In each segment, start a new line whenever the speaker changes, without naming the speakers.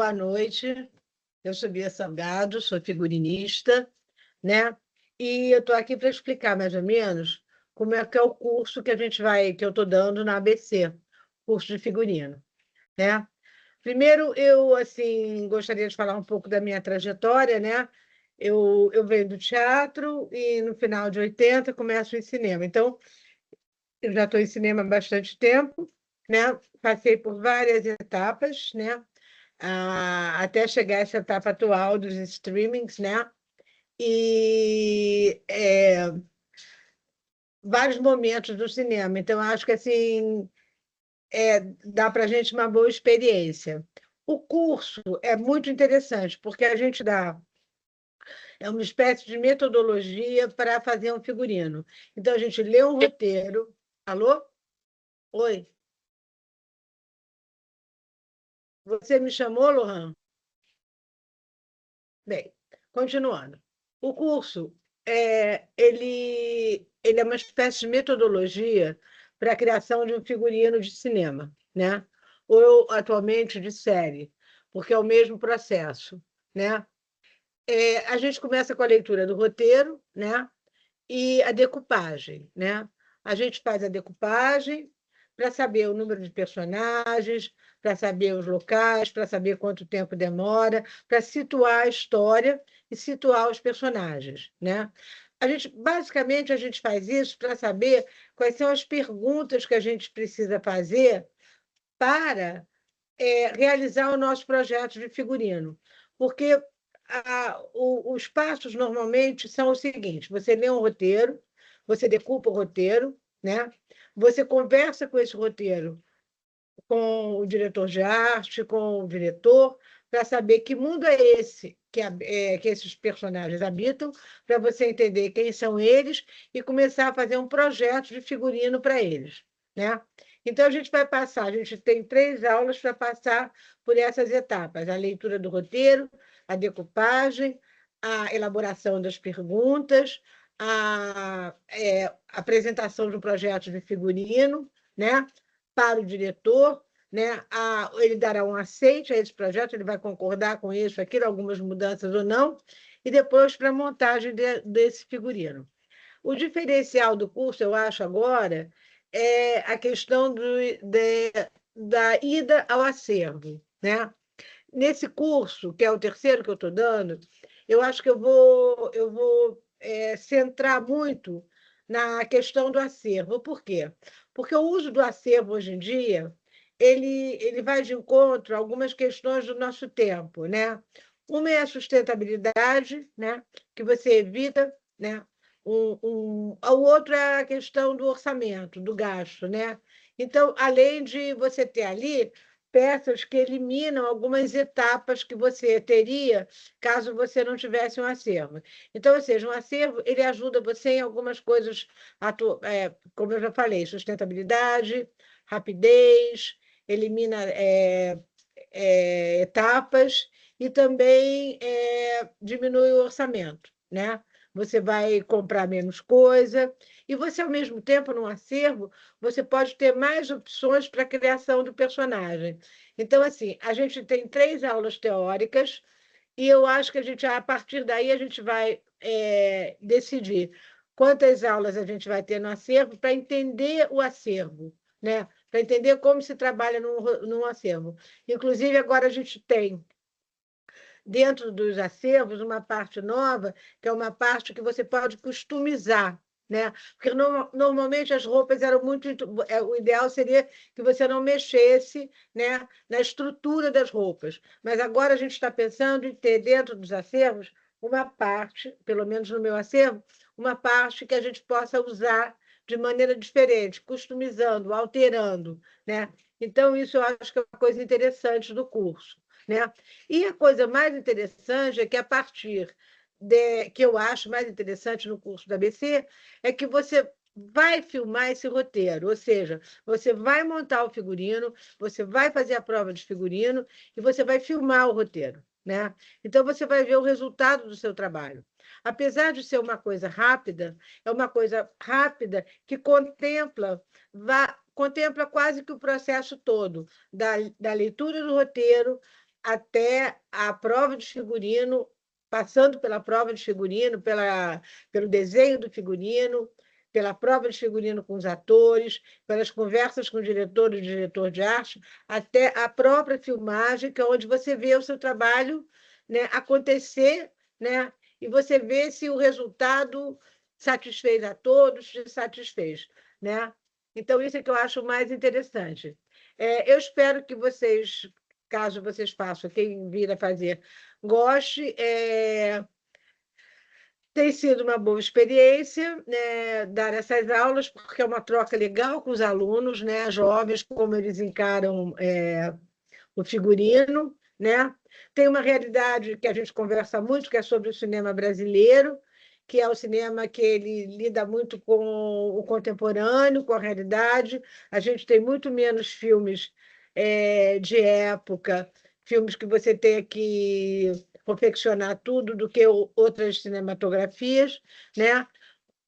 boa noite. Eu sou Bia Salgado, sou figurinista, né? E eu estou aqui para explicar mais ou menos como é que é o curso que eu estou dando na ABC, curso de figurino, né? Primeiro, eu assim gostaria de falar um pouco da minha trajetória, né? Eu venho do teatro e no final de 80 começo em cinema. Então, eu já estou em cinema há bastante tempo, né? Passei por várias etapas, né? Até chegar a essa etapa atual dos streamings, né? E vários momentos do cinema. Então, acho que assim dá para a gente uma boa experiência. O curso é muito interessante, porque a gente dá uma espécie de metodologia para fazer um figurino. Então, a gente lê um roteiro. Alô? Oi? Você me chamou, Lohan? Bem, continuando. O curso ele é uma espécie de metodologia para a criação de um figurino de cinema, né? Ou atualmente de série, porque é o mesmo processo, né? A gente começa com a leitura do roteiro, né? E a decupagem, né? A gente faz a decupagem para saber o número de personagens, para saber os locais, para saber quanto tempo demora, para situar a história e situar os personagens, né? Basicamente, a gente faz isso para saber quais são as perguntas que a gente precisa fazer para realizar o nosso projeto de figurino. Porque os passos normalmente são os seguintes: você lê um roteiro, você decupa o roteiro, né? Você conversa com esse roteiro, com o diretor de arte, com o diretor, para saber que mundo é esse que esses personagens habitam, para você entender quem são eles e começar a fazer um projeto de figurino para eles, né? Então, a gente tem 3 aulas para passar por essas etapas: a leitura do roteiro, a decupagem, a elaboração das perguntas, a apresentação de um projeto de figurino, né? Para o diretor, né? Ele dará um aceite a esse projeto, ele vai concordar com isso, aquilo, algumas mudanças ou não, e depois para a montagem desse figurino. O diferencial do curso, eu acho agora, é a questão da ida ao acervo, né? Nesse curso, que é o terceiro que eu estou dando, eu acho que eu vou centrar muito na questão do acervo. Por quê? Porque o uso do acervo hoje em dia ele vai de encontro a algumas questões do nosso tempo, né? Uma é a sustentabilidade, né? Que você evita, né? O outro é a questão do orçamento, do gasto, né? Então, além de você ter ali peças que eliminam algumas etapas que você teria caso você não tivesse um acervo. Então, ou seja, um acervo ele ajuda você em algumas coisas, como eu já falei, sustentabilidade, rapidez, elimina etapas e também diminui o orçamento, né? Você vai comprar menos coisa e você, ao mesmo tempo, no acervo, você pode ter mais opções para a criação do personagem. Então, assim, a gente tem 3 aulas teóricas e eu acho que a partir daí, a gente vai decidir quantas aulas a gente vai ter no acervo para entender o acervo, né? Para entender como se trabalha num acervo. Inclusive, agora a gente tem dentro dos acervos uma parte nova, que é uma parte que você pode customizar, né? Porque normalmente as roupas eram muito. O ideal seria que você não mexesse, né, na estrutura das roupas. Mas agora a gente está pensando em ter dentro dos acervos uma parte, pelo menos no meu acervo, uma parte que a gente possa usar de maneira diferente, customizando, alterando, né? Então, isso eu acho que é uma coisa interessante do curso, né? E a coisa mais interessante é que, que eu acho mais interessante no curso da ABC, é que você vai filmar esse roteiro, ou seja, você vai montar o figurino, você vai fazer a prova de figurino e você vai filmar o roteiro, né? Então, você vai ver o resultado do seu trabalho. Apesar de ser uma coisa rápida, é uma coisa rápida que contempla quase que o processo todo da leitura do roteiro, até a prova de figurino, passando pela prova de figurino, pelo desenho do figurino, pela prova de figurino com os atores, pelas conversas com o diretor e o diretor de arte, até a própria filmagem, que é onde você vê o seu trabalho, né, acontecer, né, e você vê se o resultado satisfez a todos, se satisfez, né? Então, isso é que eu acho mais interessante. Eu espero que vocês, caso vocês façam, quem vir a fazer, goste. Tem sido uma boa experiência, né, dar essas aulas, porque é uma troca legal com os alunos, né, jovens, como eles encaram o figurino, né? Tem uma realidade que a gente conversa muito, que é sobre o cinema brasileiro, que é o cinema que ele lida muito com o contemporâneo, com a realidade. A gente tem muito menos filmes de época, filmes que você tem que confeccionar tudo do que outras cinematografias, né?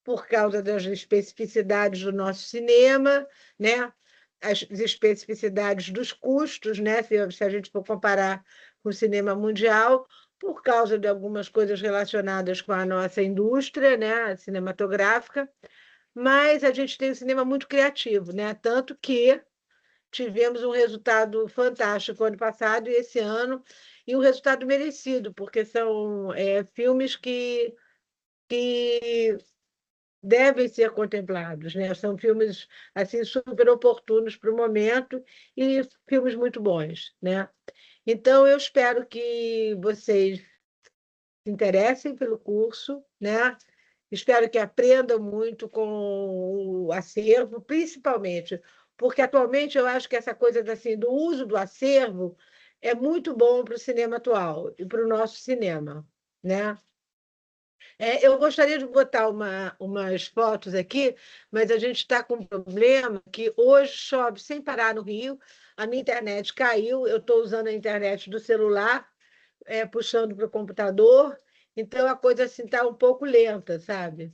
Por causa das especificidades do nosso cinema, né? As especificidades dos custos, né? Se a gente for comparar com o cinema mundial, por causa de algumas coisas relacionadas com a nossa indústria, né? Cinematográfica, mas a gente tem um cinema muito criativo, né? Tanto que tivemos um resultado fantástico ano passado e esse ano, e um resultado merecido, porque são filmes que devem ser contemplados, né? São filmes assim super oportunos para o momento e filmes muito bons, né? Então eu espero que vocês se interessem pelo curso, né? Espero que aprendam muito com o acervo, principalmente, porque atualmente eu acho que essa coisa assim, do uso do acervo é muito bom para o cinema atual e para o nosso cinema, né? Eu gostaria de botar umas fotos aqui, mas a gente está com um problema que hoje chove sem parar no Rio, a minha internet caiu, eu estou usando a internet do celular, puxando para o computador, então a coisa assim está um pouco lenta, sabe?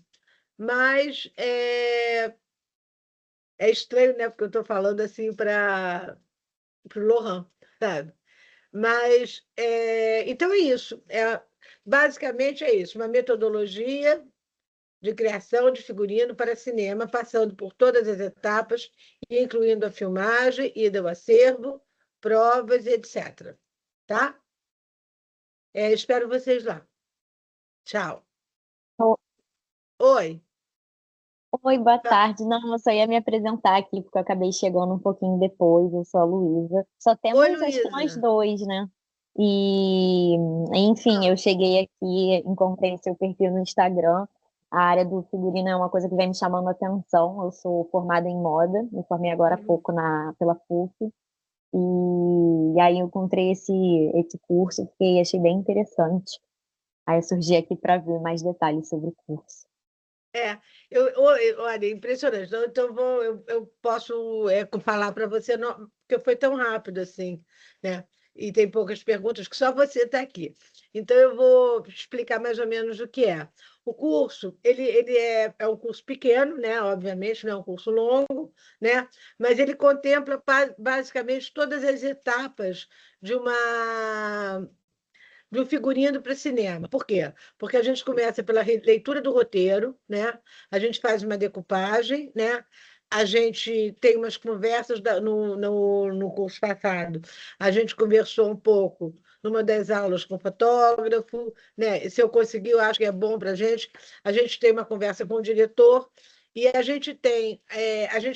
Mas é estranho, né? Porque eu estou falando assim para o Lohan, sabe? Mas então é isso. Basicamente é isso, uma metodologia de criação de figurino para cinema, passando por todas as etapas, incluindo a filmagem, ida ao acervo, provas, etc. Tá? Espero vocês lá. Tchau.
O-
Oi.
Oi, boa tarde. Não, eu só ia me apresentar aqui, porque eu acabei chegando um pouquinho depois. Eu sou a Luísa. Só
Oi,
temos, acho que nós
Luísa.
dois, né? E, enfim,
Ah,
eu cheguei aqui, encontrei seu perfil no Instagram. A área do figurino é uma coisa que vem me chamando a atenção. Eu sou formada em moda, me formei agora há
uhum.
pouco pela PUC. E aí eu encontrei esse curso, fiquei, achei bem interessante. Aí eu surgi aqui para ver mais detalhes sobre o curso.
Olha, impressionante. Então eu posso falar para você, porque foi tão rápido assim, né? E tem poucas perguntas, que só você está aqui. Então eu vou explicar mais ou menos o que é. O curso, ele é um curso pequeno, né? Obviamente, não é um curso longo, né? Mas ele contempla basicamente todas as etapas de um figurino para cinema. Por quê? Porque a gente começa pela leitura do roteiro, né? A gente faz uma decupagem, né? A gente tem umas conversas no curso passado. A gente conversou um pouco numa das aulas com o fotógrafo, né? Se eu conseguir, eu acho que é bom para a gente. A gente tem uma conversa com o diretor e a gente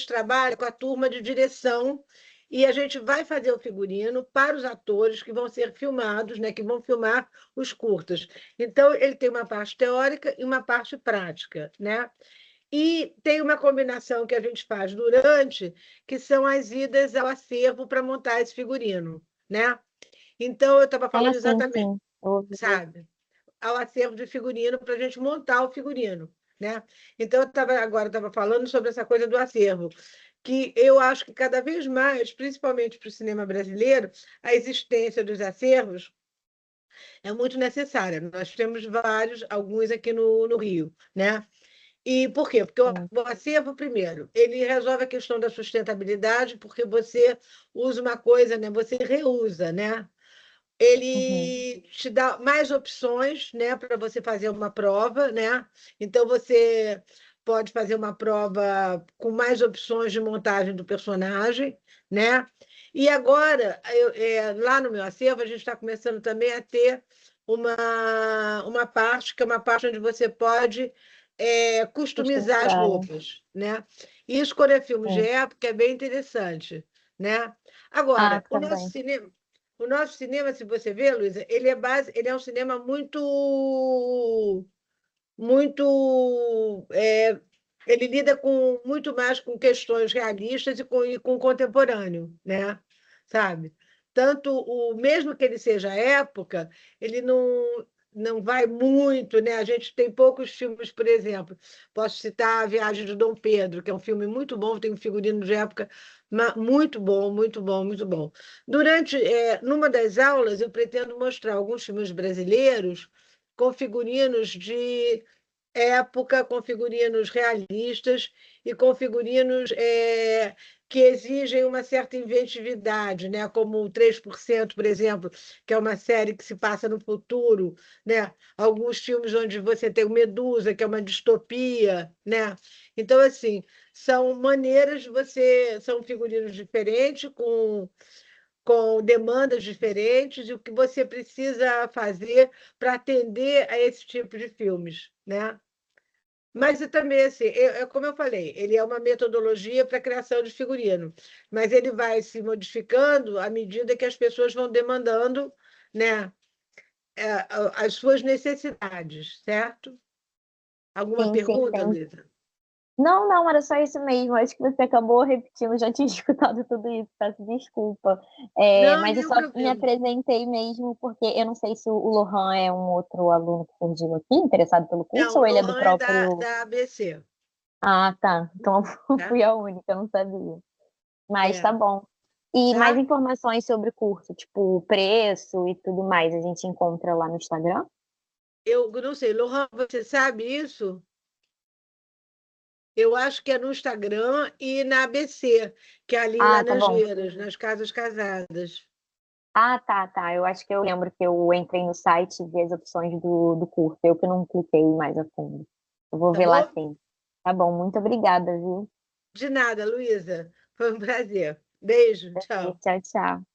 trabalha com a turma de direção e a gente vai fazer o figurino para os atores que vão ser filmados, né, que vão filmar os curtas. Então, ele tem uma parte teórica e uma parte prática, né? E tem uma combinação que a gente faz durante, que são as idas ao acervo para montar esse figurino, né? Então, eu estava
Ah,
falando
sim,
exatamente,
sim.
sabe? Ao acervo de figurino para a gente montar o figurino, né? Então, agora estava falando sobre essa coisa do acervo, que eu acho que cada vez mais, principalmente para o cinema brasileiro, a existência dos acervos é muito necessária. Nós temos vários, alguns aqui no Rio, né? E por quê? Porque
Sim.
o acervo, primeiro, ele resolve a questão da sustentabilidade, porque você usa uma coisa, né? Você reusa, né?
Uhum.
ele te dá mais opções, né, para você fazer uma prova, né? Então você pode fazer uma prova com mais opções de montagem do personagem, né? E agora, lá no meu acervo, a gente está começando também a ter uma parte que é uma parte onde você pode customizar as
Customizar, né?
roupas, né? E escolher filmes de
É.
época é bem interessante, né?
Ah,
Agora,
também.
o nosso cinema, se você vê, Luísa, ele é um cinema muito, ele lida com muito mais com questões realistas e com contemporâneo, né? Sabe? Tanto o mesmo que ele seja época, ele não vai muito, né? A gente tem poucos filmes, por exemplo. Posso citar A Viagem de Dom Pedro, que é um filme muito bom, tem um figurino de época muito bom, muito bom, muito bom. Numa das aulas, eu pretendo mostrar alguns filmes brasileiros com figurinos de época, com figurinos realistas e com figurinos que exigem uma certa inventividade, né? Como o 3%, por exemplo, que é uma série que se passa no futuro, né? Alguns filmes onde você tem o Medusa, que é uma distopia, né? Então, assim, são maneiras de são figurinos diferentes, com demandas diferentes, e o que você precisa fazer para atender a esse tipo de filmes, né? Mas também, assim, como eu falei, ele é uma metodologia para a criação de figurino, mas ele vai se modificando à medida que as pessoas vão demandando, né, as suas necessidades, certo? Alguma
Sim, sim,
pergunta,
tem.
Luísa?
Não, não, era só isso mesmo. Acho que você acabou repetindo, já tinha escutado tudo isso, peço desculpa.
Não,
Mas eu
nenhum
só me
problema.
apresentei mesmo porque eu não sei se o Lohan é um outro aluno que surgiu aqui, interessado pelo curso,
Não,
ou
o
ele é do
Lohan é da,
próprio.
da ABC,
Ah, tá. Então eu
tá?
fui a única, eu não sabia. Mas tá
É,
bom. E mais
tá?
informações sobre o curso, tipo o preço e tudo mais, a gente encontra lá no Instagram?
Eu não sei, Lohan, você sabe isso? Eu acho que é no Instagram e na ABC, que é ali em
Ah, tá bom.
Laranjeiras, nas Casas Casadas.
Ah, tá, tá. Eu acho que eu lembro que eu entrei no site e vi as opções do curso. Eu que não cliquei mais a fundo. Eu vou
Tá
ver lá
bom?
sim. Tá bom, muito obrigada, viu?
De nada, Luísa. Foi um prazer. Beijo, tchau.
Tchau, tchau.